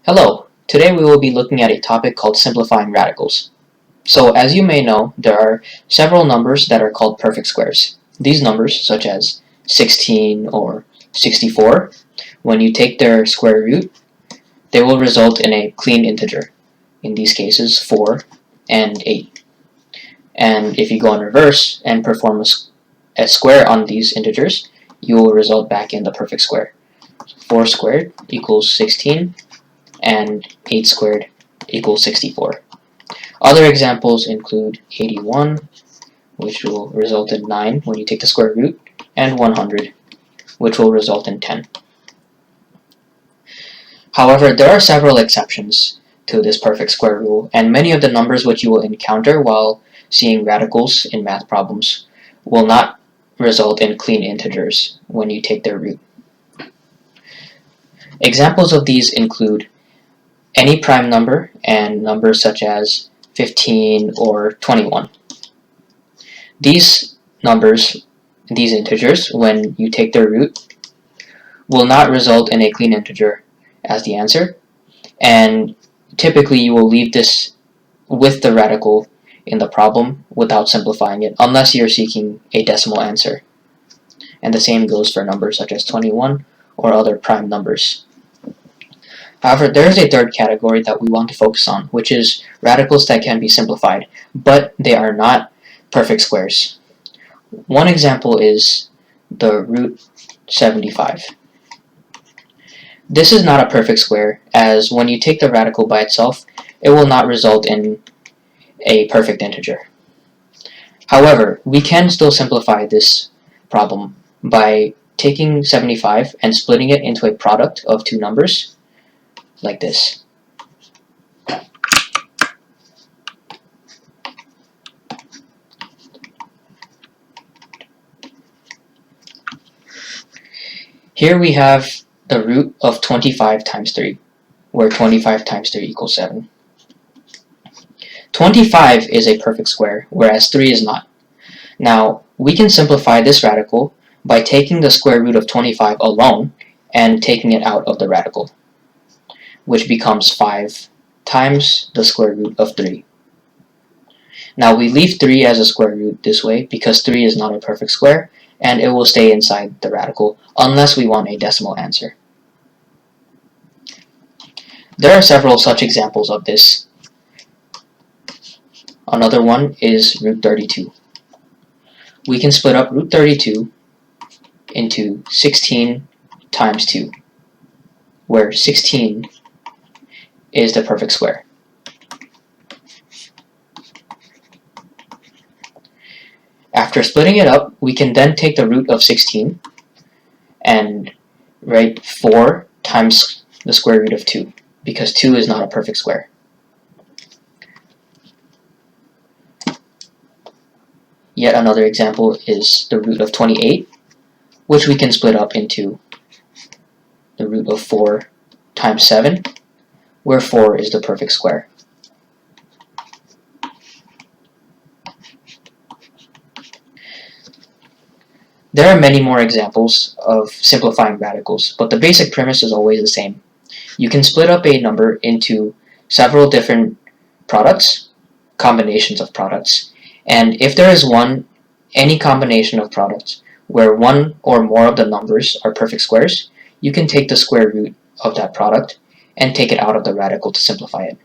Hello, today we will be looking at a topic called simplifying radicals. So as you may know, there are several numbers that are called perfect squares. These numbers, such as 16 or 64, when you take their square root, they will result in a clean integer. In these cases, 4 and 8. And if you go in reverse and perform a square on these integers, you will result back in the perfect square. 4 squared equals 16, and 8 squared equals 64. Other examples include 81, which will result in 9 when you take the square root, and 100, which will result in 10. However, there are several exceptions to this perfect square rule, and many of the numbers which you will encounter while seeing radicals in math problems will not result in clean integers when you take their root. Examples of these include any prime number and numbers such as 15 or 21. These numbers, these integers, when you take their root, will not result in a clean integer as the answer, and typically you will leave this with the radical in the problem without simplifying it, unless you're seeking a decimal answer. And the same goes for numbers such as 21 or other prime numbers. However, there is a third category that we want to focus on, which is radicals that can be simplified, but they are not perfect squares. One example is the root 75. This is not a perfect square, as when you take the radical by itself, it will not result in a perfect integer. However, we can still simplify this problem by taking 75 and splitting it into a product of two numbers, like this. Here we have the root of 25 times 3, where 25 times 3 equals 7. 25 is a perfect square, whereas 3 is not. Now, we can simplify this radical by taking the square root of 25 alone and taking it out of the radical, which becomes 5 times the square root of 3. Now we leave 3 as a square root this way because 3 is not a perfect square, and it will stay inside the radical unless we want a decimal answer. There are several such examples of this. Another one is root 32. We can split up root 32 into 16 times 2, where 16 is the perfect square. After splitting it up, we can then take the root of 16 and write 4 times the square root of 2, because 2 is not a perfect square. Yet another example is the root of 28, which we can split up into the root of 4 times 7, where 4 is the perfect square. There are many more examples of simplifying radicals, but the basic premise is always the same. You can split up a number into several different products, combinations of products, and if there is any combination of products where one or more of the numbers are perfect squares, you can take the square root of that product and take it out of the radical to simplify it.